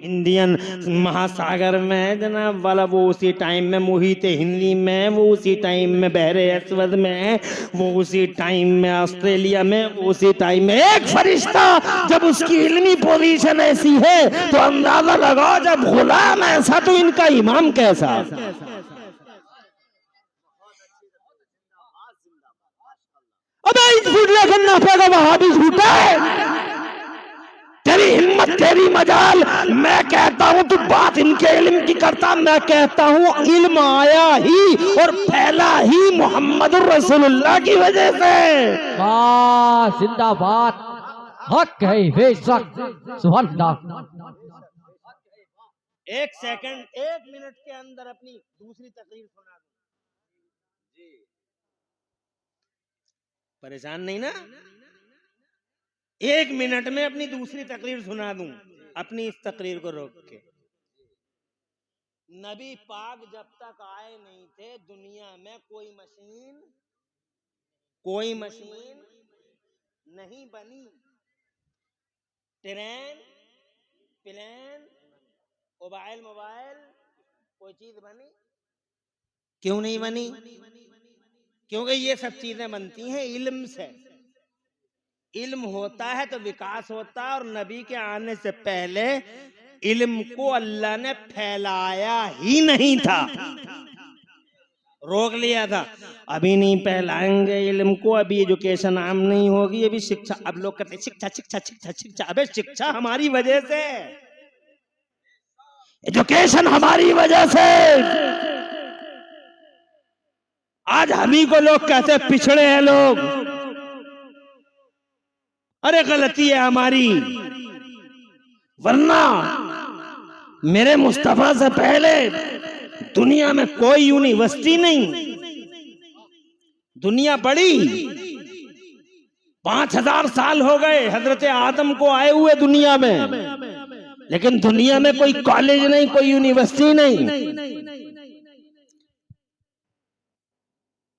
इंडियन महासागर में जनाब वाला, वो उसी टाइम में मुहित हिंदी में, वो उसी टाइम में बहरे अस्वद में, वो उसी टाइम में ऑस्ट्रेलिया में, उसी टाइम में। एक फरिश्ता जब उसकी इल्मी पोजीशन ऐसी है तो अंदाजा लगाओ जब गुलाम ऐसा तो इनका इमाम कैसा। अबे झूठ लेकिन ना फेंका, वहां भी झूठा है। तेरी हिम्मत, तेरी मजाल। मैं कहता हूं तू बात इनके इल्म की करता, मैं कहता हूं इल्म आया ही और फैला ही मोहम्मद रसूलुल्लाह की वजह से। वाह, जिंदाबाद, हक है बेशक, सुभान अल्लाह। एक सेकंड, 1 मिनट के अंदर अपनी दूसरी तकरीर सुना दूं। परेशान नहीं ना? 1 मिनट में अपनी दूसरी तकरीर सुना दूं, अपनी इस तकरीर को रोक के। नबी पाक जब तक आए नहीं थे दुनिया में कोई मशीन नहीं बनी। ट्रेन, प्लेन, मोबाइल कोई चीज बनी? क्यों नहीं बनी? क्योंकि ये सब चीजें बनती हैं इल्म से। इल्म होता है तो विकास होता है, और नबी के आने से पहले इल्म को अल्लाह ने फैलाया ही नहीं था, रोक लिया था। अभी नहीं फैलाएंगे इल्म को, अभी एजुकेशन आम नहीं होगी, अभी शिक्षा। अब लोग कहते शिक्षा शिक्षा शिक्षा शिक्षा। अबे शिक्षा हमारी वजह से, एजुकेशन हमारी वजह से। आज हम ही को लोग कहते पिछड़े हैं लोग। अरे गलती है हमारी, वरना मेरे मुस्तफा से पहले दुनिया में कोई यूनिवर्सिटी नहीं, दुनिया बड़ी 5000 साल हो गए हजरत आदम को आए हुए दुनिया में, लेकिन दुनिया में कोई कॉलेज नहीं, कोई यूनिवर्सिटी नहीं,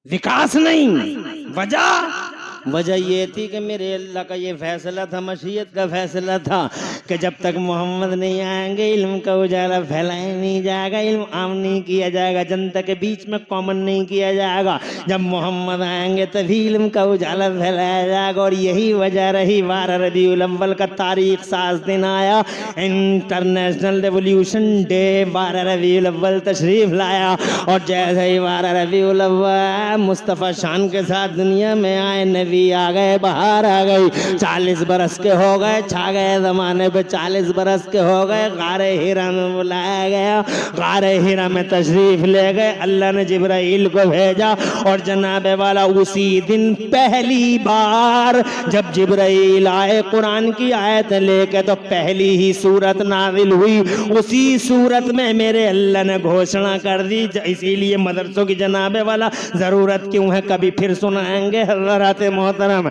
विकास नहीं। वजह ये थी कि मेरे अल्लाह का ये फैसला था, मशीयत का फैसला था कि जब तक मोहम्मद नहीं आएंगे इल्म का उजाला फैलाया नहीं जाएगा, इल्म आम नहीं किया जाएगा, जनता के बीच में कॉमन नहीं किया जाएगा। जब मोहम्मद आएंगे तभी इल्म का उजाला फैलाया जाएगा। और यही वजह रही 12 रबीउल अव्वल का तारीख साज दिन आया, इंटरनेशनल रेवोल्यूशन डे 12 रबीउल अव्वल तशरीफ लाया। और जैसे ही 12 रबीउल अव्वल मुस्तफ़ा शान के साथ दुनिया में आए, नबी आ गए, बाहर आ गई। 40 बरस के हो गए, छा गए जमाने पे, 40 बरस के हो गए। गारे हिरा में बुलाया गया, गारे हिरा में तशरीफ ले गए। अल्लाह ने जिब्राइल को भेजा और जनाबे वाला उसी दिन पहली बार जब जिब्राइल आए कुरान की आयत लेके, तो पहली ही सूरत नाजिल हुई। उसी सूरत में मेरे अल्लाह ने घोषणा कर दी। इसीलिए मदरसों की जनाबे वाला जरूरत क्यों है, कभी फिर सुनाएंगे हज़रात मोहतरम।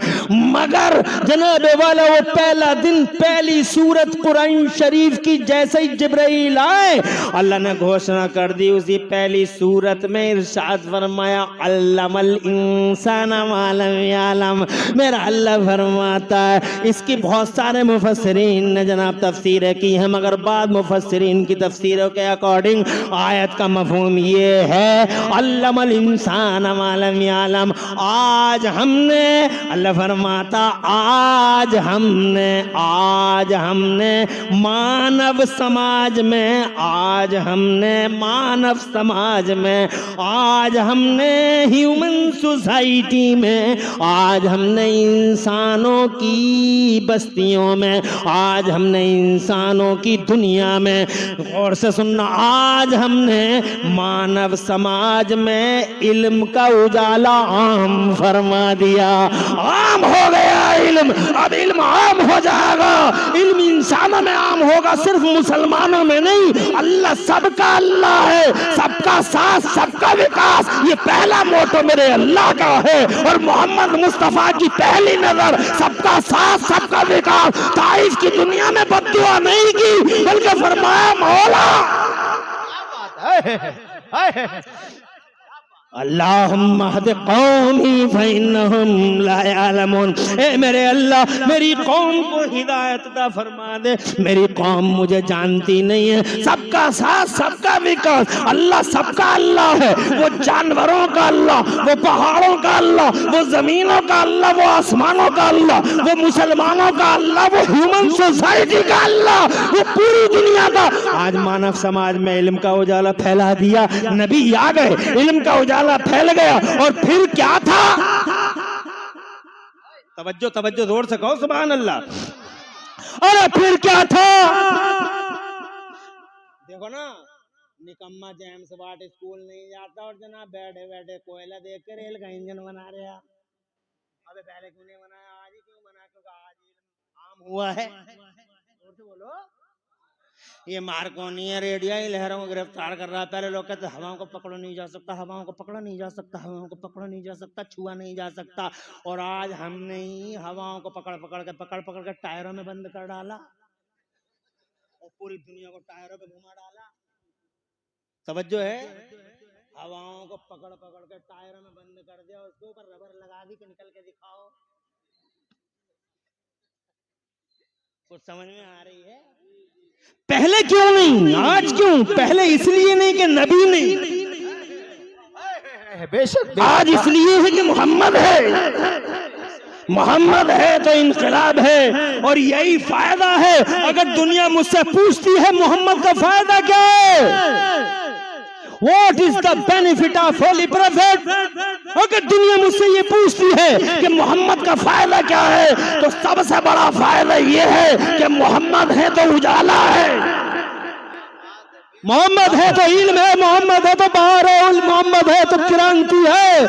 मगर जनाबे वाला वो पहला दिन, पहली सूरत कुरान शरीफ की जैसे ही जिब्राइल आए, अल्लाह ने घोषणा कर दी। उसी पहली सूरत में इरशाद फरमाया, अल्लमल इंसान मा लम यालम। मेरा अल्लाह फरमाता है, इसकी बहुत सारे मुफस्सिरीन ने जनाब तफसीरें की हैं, मगर बाद मुफस्सिरीन की तफसीरों के अकॉर्डिंग आयत का मफहूम ये है, अल्लमल इंसान मा लम यालम। आज हमने, अल्लाह फरमाता, आज हमने मानव समाज में, आज हमने ह्यूमन सोसाइटी में, आज हमने इंसानों की बस्तियों में, आज हमने इंसानों की दुनिया में, गौर से सुनना, आज हमने मानव समाज में इल्म का उजाला आम फरमा दिया। आम हो गया इल्म, अब इल्म आम हो जाएगा। इल्म इंसानों में आम होगा, सिर्फ मुसलमानों में नहीं। अल्लाह सबका अल्लाह है, सबका साथ सबका विकास, ये पहला मोटो मेरे अल्लाह का है। और मोहम्मद मुस्तफा की पहली नजर सबका साथ सबका विकास। ताइफ की दुनिया में बद्दुआ नहीं की, बल्कि फरमाया, मौला अल्लाहुम्मा हद कौमी फइन्नहुम ला यालमून। ए मेरे अल्लाह, मेरी कौम को हिदायत अता फरमा दे, मेरी कौम मुझे जानती नहीं है। सबका साथ सबका विकास, अल्लाह सबका अल्लाह है। वो जानवरों का अल्लाह, वो पहाड़ों का अल्लाह, वो जमीनों का अल्लाह, वो आसमानों का अल्लाह, वो मुसलमानों का अल्लाह, वो ह्यूमन सोसाइटी का अल्लाह, वो पूरी दुनिया का। आज मानव समाज में इल्म का उजाला फैला दिया, नबी आ गए, इल्म का उजाला फैल गया। और फिर क्या था, तवज्जो तवज्जो, जोर से कहो सुभान अल्लाह। अरे फिर क्या था, देखो ना, निकम्मा जेम्स वाट स्कूल नहीं जाता और जनाब बैठे बैठे कोयला देख कर रेल का इंजन बना रहे। अबे पहले क्यों नहीं बनाया, आज ही क्यों बना, क्योंकि आज आम हुआ है। जोर से बोलो। ये मार्कोनी रेडियो ही लहरों को गिरफ्तार कर रहा है। पहले लोग कहते हवाओं को पकड़ो नहीं जा सकता, हवाओं को पकड़ा नहीं जा सकता, हवाओं को पकड़ा नहीं जा सकता, छुआ नहीं जा सकता। और आज हमने ही हवाओं को पकड़ पकड़ के टायरों में बंद कर डाला और पूरी दुनिया को टायरों पे घुमा डाला। तवज्जो है, हवाओं को पकड़ के टायरों में बंद कर दिया, उसके ऊपर रबर लगा दी कि निकल के दिखाओ। कुछ समझ में आ रही है? पहले क्यों नहीं, आज क्यों? पहले इसलिए नहीं कि नबी नहीं, बेशक आज इसलिए है कि मोहम्मद है। मोहम्मद है तो इनकलाब है। और यही फायदा है। अगर दुनिया मुझसे पूछती है मोहम्मद का फायदा क्या है, What is the benefit of holy prophet? अगर दुनिया मुझसे ये पूछती है कि मोहम्मद का फायदा क्या है, तो सबसे बड़ा फायदा ये है कि मोहम्मद है तो उजाला है, मोहम्मद है तो इल्म है, मोहम्मद है तो बहार है, मोहम्मद है तो क्रांति है,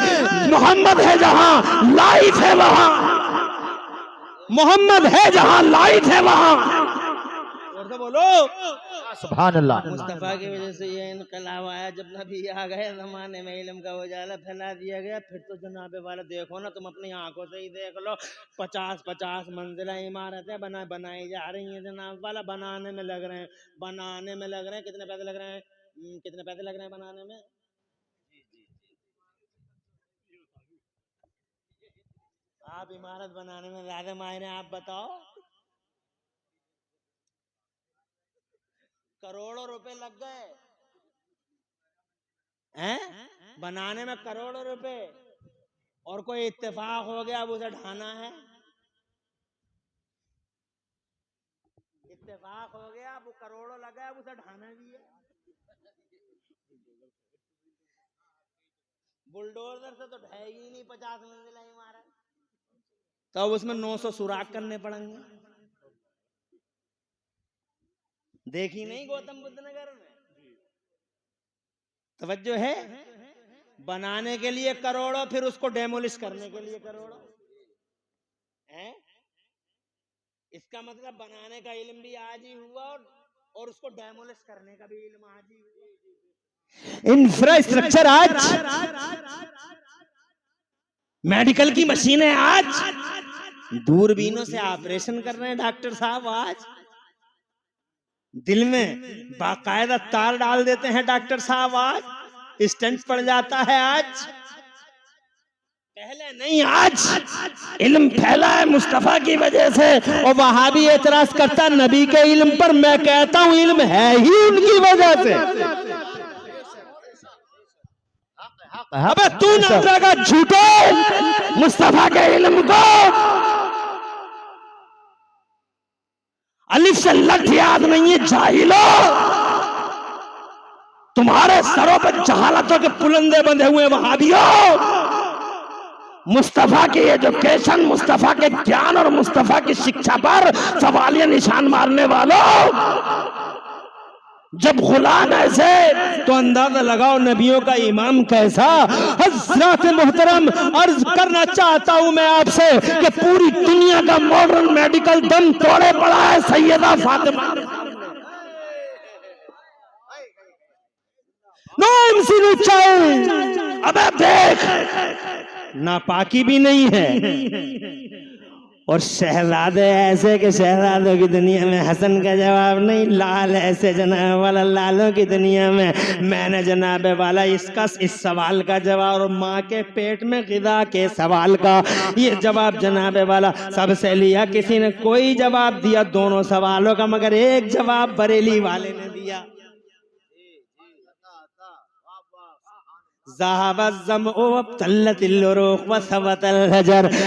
मोहम्मद है जहां लाइफ है वहां, मोहम्मद है जहां लाइट है वहां। जोर से बोलो। सुभान अल्लाह। मुस्तफा की वजह से ये इनकलाब आया, जब नबी आ गए जमाने में इल्म का उजाला फैला दिया गया। फिर तो जनाबे वाला देखो ना, तुम अपनी आंखों से ही देख लो, 50-50 मंजिला इमारतें बनाई जा रही हैं जनाब वाला, बनाने में लग रहे हैं। कितने पैसे लग रहे हैं? कितने पैसे लग रहे हैं बनाने में? आप इमारत बनाने में ज्यादा मायने, आप बताओ। करोड़ों रुपए लग गए हैं बनाने में, करोड़ों रुपए। और कोई इत्तेफाक हो गया, अब उसे ढाना है। इत्तेफाक हो गया, अब वो करोड़ों लगा, अब उसे ढाना भी है। बुलडोजर से तो ढहेगी नहीं 50 मंजिला इमारत, तो अब उसमें 900 सुराख करने पड़ेंगे। देखी नहीं गौतम बुद्ध नगर में? तवज्जो है? बनाने के लिए करोड़ों, फिर उसको डेमोलिश करने के लिए करोड़ों है। इसका मतलब बनाने का इल्म भी आज ही हुआ, और उसको डेमोलिश करने का भी इल्म आज ही हुआ। इंफ्रास्ट्रक्चर आज, मेडिकल की मशीनें आज, दूरबीनों से ऑपरेशन कर रहे हैं डॉक्टर साहब। आज दिल में बाकायदा तार डाल देते हैं डॉक्टर साहब, आज स्टेंट पड़ जाता है। आज पहले नहीं, आज इल्म फैला है मुस्तफा की वजह से। और वहां भी एतराज करता नबी के इल्म पर, मैं कहता हूं इल्म है ही उनकी वजह से। अबे तू ना लगा झूठो मुस्तफा के इल्म को। अलिफ से लट याद नहीं है जाहिलो, तुम्हारे सरों पर जहालतों के पुलंदे बंधे हुए वहाबियों। मुस्तफा की एजुकेशन, मुस्तफा के ज्ञान और मुस्तफा की शिक्षा पर सवालिया निशान मारने वालों, जब गुलाम ऐसे तो अंदाजा लगाओ नबियों का इमाम कैसा। हज़रात मोहतरम, अर्ज करना चाहता हूं मैं आपसे कि पूरी दुनिया का मॉडर्न मेडिकल दम तोड़े पड़ा है सैयदा फातिमा। नो एमसी नुचाई, अबे देख, नापाकी भी नहीं है। और शहजादे ऐसे के शहजादों की दुनिया में हसन का जवाब नहीं, लाल ऐसे जनाब वाला लालों की दुनिया में मैंने जनाबे वाला इसका इस सवाल का जवाब, और माँ के पेट में ग़िज़ा के सवाल का ये जवाब जनाबे वाला सबसे लिया। किसी ने कोई जवाब दिया दोनों सवालों का, मगर एक जवाब बरेली वाले ने दिया।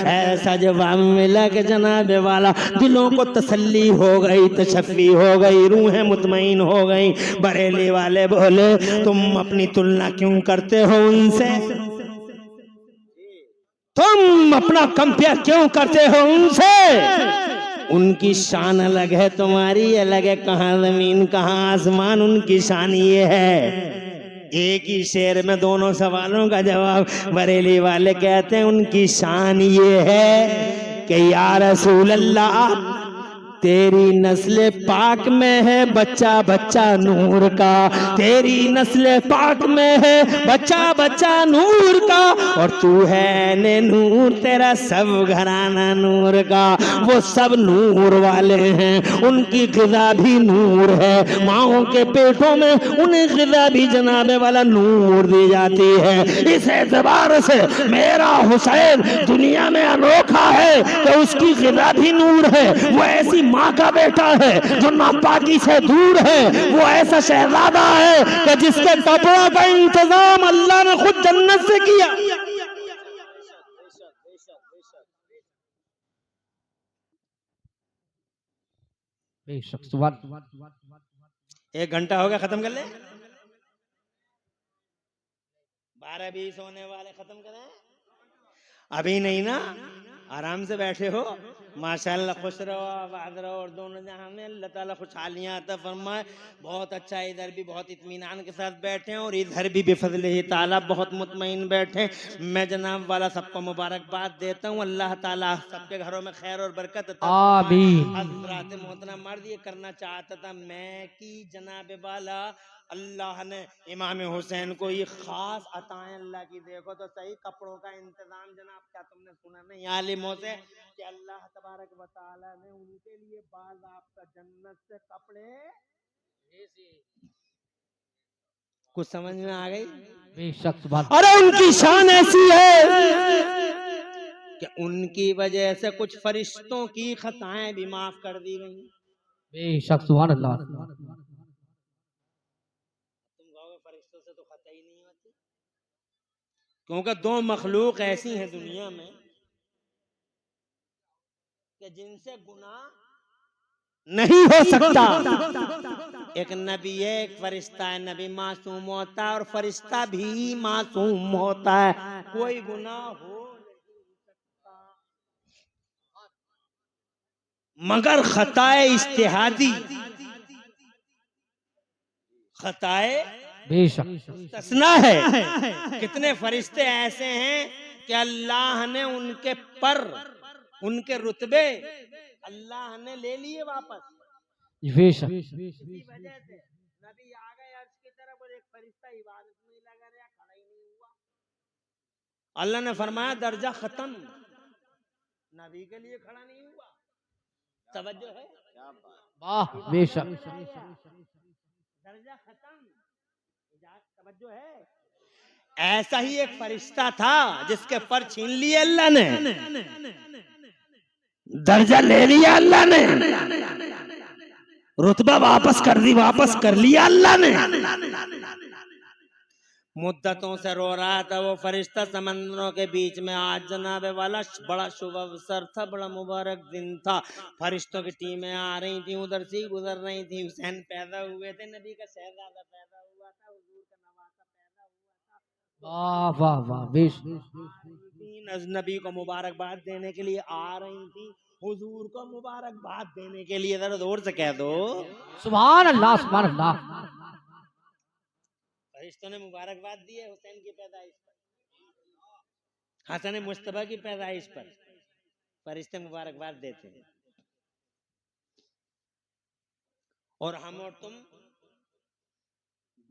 ऐसा जवाब मिला कि जनाबे वाला दिलों को तसल्ली हो गई, तशफ़ी हो गई, रूहें मुतमईन हो गई। बरेली वाले बोले तुम अपनी तुलना क्यों करते हो उनसे, तुम अपना कंपेयर क्यों करते हो उनसे। उनकी शान अलग है, तुम्हारी अलग है। कहाँ जमीन कहाँ आसमान, उनकी शान ये है। एक ही शेर में दोनों सवालों का जवाब। बरेली वाले कहते हैं उनकी शान ये है कि या रसूल अल्लाह, तेरी नस्ल पाक में है बच्चा बच्चा नूर का, तेरी नस्ल पाक में है बच्चा बच्चा नूर का, और तू है ने नूर, तेरा सब घराना नूर का। वो सब नूर वाले हैं, उनकी ग़िज़ा भी नूर है। माओं के पेटों में उन्हें ग़िज़ा भी जनाबे वाला नूर दी जाती है। इस एतबार से मेरा हुसैन दुनिया में अनोखा है कि उसकी ग़िज़ा भी नूर है। वो ऐसी माँ का बेटा है जो नापाकी से दूर है। वो ऐसा शहजादा है कि जिसके कपड़ों का इंतजाम अल्लाह ने खुद जन्नत से किया। एक घंटा हो गया, खत्म कर ले। 12-20 होने वाले, खत्म करें अभी नहीं ना। आराम से बैठे हो, माशाल्लाह, खुश रहो, आबाद रहो, और दोनों जहां में अल्लाह ताला खुशहालियां अता फरमाए। बहुत अच्छा है, इधर भी बहुत इत्मीनान के साथ बैठे हैं और इधर भी बिफज़लिही ताला बहुत मुतमईन बैठे हैं। मैं जनाब वाला सबको मुबारकबाद देता हूँ। अल्लाह ताला सबके घरों में खैर और बरकत अता फरमाए। आमीन। हज़रात मोहतरम मर्द ये करना चाहता था मैं कि जनाब वाला अल्लाह ने इमाम हुसैन को ये खास अताएं अल्लाह की, देखो तो सही, कपड़ों का इंतजाम जनाब, क्या तुमने सुना नहीं आलिमों से कि अल्लाह तबारक व तआला ने उनके लिए बाज आपका जन्नत से कपड़े भेजे। कुछ समझ में आ गई? बेशक सुभान। अरे उनकी शान ऐसी है कि उनकी वजह से कुछ फरिश्तों की खताएं भी माफ कर दी गई। बेशक सुभान अल्लाह। तुम कहोगे फरिश्तों से तो खता ही नहीं होती, क्योंकि दो मखलूक ऐसी हैं दुनिया में कि जिनसे गुनाह नहीं हो सकता। एक नबी है, एक फरिश्ता है। नबी मासूम होता है और फरिश्ता भी मासूम होता है, कोई गुनाह हो नहीं सकता मगर खताए इज्तिहादी, खताए बेशक मुस्तस्ना है। कितने फरिश्ते ऐसे हैं कि अल्लाह ने उनके पर, उनके रुतबे अल्लाह ने ले लिए वापस। बेशक इसी वजह से नबी आ गए अर्श की तरफ और एक फरिश्ता इबादत में ही लगा रहा, खड़ा ही नहीं हुआ। अल्लाह ने फरमाया दर्जा खत्म, नबी के लिए खड़ा नहीं हुआ। तवज्जो है? वाह बेशक दर्जा खत्म, तवज्जो है? ऐसा ही एक फरिश्ता था जिसके पर छीन लिए अल्लाह ने, दर्जा ले लिया अल्लाह ने, रुतबा वापस कर लिया अल्लाह ने। मुद्दतों से रो रहा था वो फरिश्ता समंदरों के बीच में। आज जनाब वाला बड़ा शुभ अवसर था, बड़ा मुबारक दिन था। फरिश्तों की टीमें आ रही थी, उधर से गुजर रही थी। हुसैन पैदा हुए थे, नबी का शहजादा पैदा हुआ था, हुजूर का नवासा पैदा हुआ था। वाह वाह वाह बेशक नबी को मुबारकबाद देने के लिए आ रही थी, हुजूर को मुबारकबाद देने के लिए। जरा जोर से कह दो सुभान अल्लाह सुभान अल्लाह। फरिश्तों ने मुबारकबाद दी है हुसैन की पैदाइश पर, हसन मुस्तफा की पैदाइश पर फरिश्ते मुबारकबाद देते हैं। और हम और तुम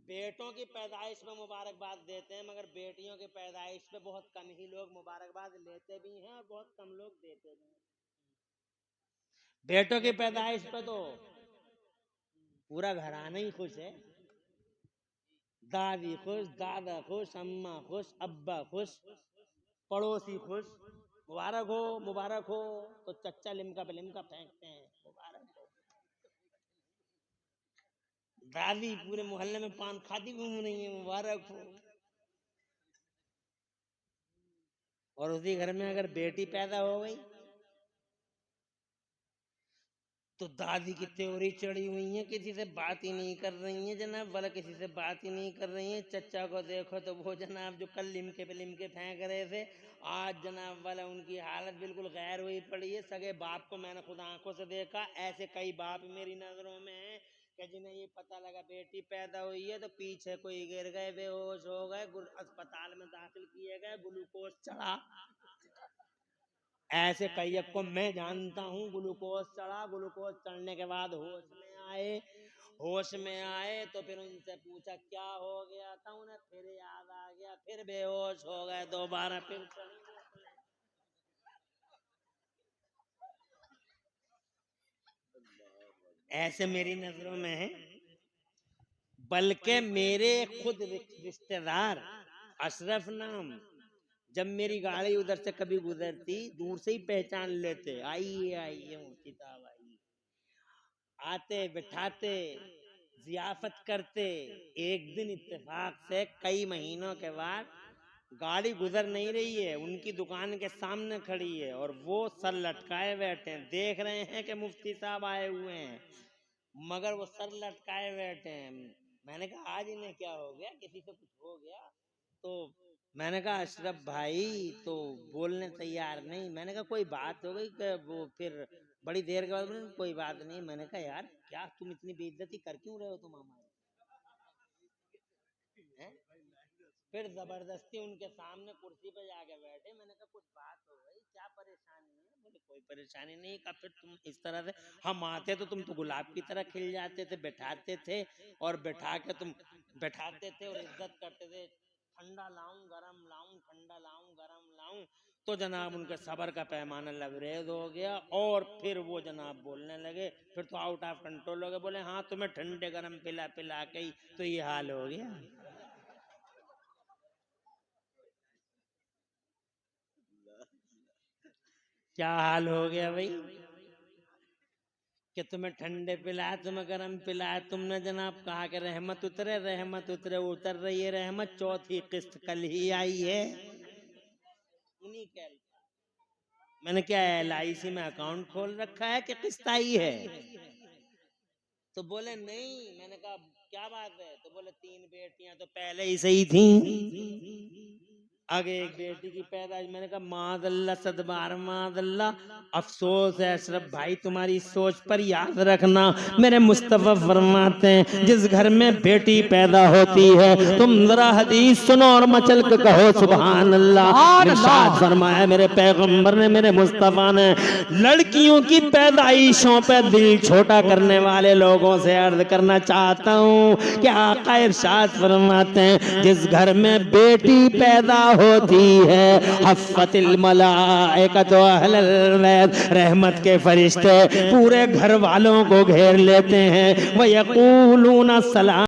बेटों की पैदाइश में मुबारकबाद देते हैं, मगर बेटियों की पैदाइश पे बहुत कम ही लोग मुबारकबाद लेते भी हैं और बहुत कम लोग देते भी हैं। बेटों की पैदाइश पे तो पूरा घराना ही खुश है, दादी खुश, दादा खुश, अम्मा खुश, अब्बा खुश, पड़ोसी खुश। मुबारक हो तो चच्चा लिमका पे लिमका फेंकते हैं, मुबारक हो। दादी पूरे मोहल्ले में पान खाती घूम रही है, मुबारक हो। और उसी घर में अगर बेटी पैदा हो गई तो दादी की त्योरी चढ़ी हुई है, किसी से बात ही नहीं कर रही है जनाब वाला, किसी से बात ही नहीं कर रही है। चचा को देखो तो वो जनाब जो कल लिमके पे लिमके फेंक रहे थे, आज जनाब वाला उनकी हालत बिल्कुल गैर हुई पड़ी है। सगे बाप को मैंने खुद आंखों से देखा, ऐसे कई बाप मेरी नजरों में हैं कि जिन्हें ये पता लगा बेटी पैदा हुई है तो पीछे कोई गिर गए, बेहोश हो गए, अस्पताल में दाखिल किए गए, ग्लूकोज चढ़ा। ऐसे कई को मैं जानता हूँ, ग्लूकोज चढ़ा, ग्लूकोज चढ़ने के बाद होश में आए तो फिर उनसे पूछा क्या हो गया था, उन्हें फिर याद आ गया, फिर बेहोश हो गए, दोबारा फिर चढ़ी। ऐसे मेरी नजरों में है। बल्कि मेरे खुद रिश्तेदार अशरफ नाम, जब मेरी गाड़ी उधर से कभी गुजरती दूर से ही पहचान लेते, आइए आइए मुफ्ती साहब आइए, आते बिठाते जियाफत करते। एक दिन इत्तेफाक से कई महीनों के बाद गाड़ी गुजर नहीं रही है, उनकी दुकान के सामने खड़ी है और वो सर लटकाए बैठे हैं, देख रहे हैं कि मुफ्ती साहब आए हुए हैं, मगर वो सर लटकाए बैठे हैं। मैंने कहा आज इन्हें क्या हो गया, किसी से कुछ हो गया? तो मैंने कहा अशरफ भाई तो बोलने तैयार नहीं। मैंने कहा कोई बात हो गई कि वो फिर बड़ी देर के बाद बोले कोई बात नहीं। मैंने कहा यार क्या तुम इतनी बेइज्जती कर क्यों रहे हो तुम हमारी, हैं? फिर जबरदस्ती उनके सामने कुर्सी पे जाके बैठे। मैंने कहा कुछ बात हो गई, क्या परेशानी है? बोले कोई परेशानी नहीं। कहा फिर तुम इस तरह से, हम आते तो तुम तो गुलाब की तरह खिल जाते थे, बैठाते थे और बैठा के तुम बैठाते थे और इज्जत करते थे। ठंडा लाऊं गरम लाऊं, ठंडा लाऊं गरम लाऊं। तो जनाब उनके सबर का पैमाना लबरेज हो गया और फिर वो जनाब बोलने लगे, फिर तो आउट ऑफ कंट्रोल हो गए। बोले हाँ तुम्हें ठंडे गरम पिला पिला के ही तो ये हाल हो गया। क्या हाल हो गया भाई कि तुम्हें ठंडे पिलाया, तुम्हें गरम पिलाया। तुमने जनाब कहा कि रहमत उतरे, रहमत उतरे, उतर रही है रहमत। चौथी किस्त कल ही आई है। उन्हीं के मैंने क्या LIC में अकाउंट खोल रखा है कि किस्त आई है? तो बोले नहीं। मैंने कहा क्या बात है? तो बोले 3 बेटियां तो पहले ही सही थी, आगे एक बेटी की पैदाइश। मैंने कहा मादल्ला सदबार मादल्ला, अफसोस है अशरफ भाई तुम्हारी सोच पर। याद रखना मेरे मुस्तफा फरमाते हैं जिस घर में बेटी पैदा होती है, तुम जरा हदीस सुनो और मचल के कहो सुभान अल्लाह। इरशाद फरमाया मेरे पैगंबर ने, मेरे मुस्तफा ने, लड़कियों की पैदाइशों पे दिल छोटा करने वाले लोगों से अर्ज करना चाहता हूँ कि आका इरशाद फरमाते हैं जिस घर में बेटी पैदा होती है हफ़्फ़तिल मलाइकतु अहलल बैत, रहमत के फरिश्ते पूरे घर वालों को घेर लेते हैं। व यक़ूलूना सलाम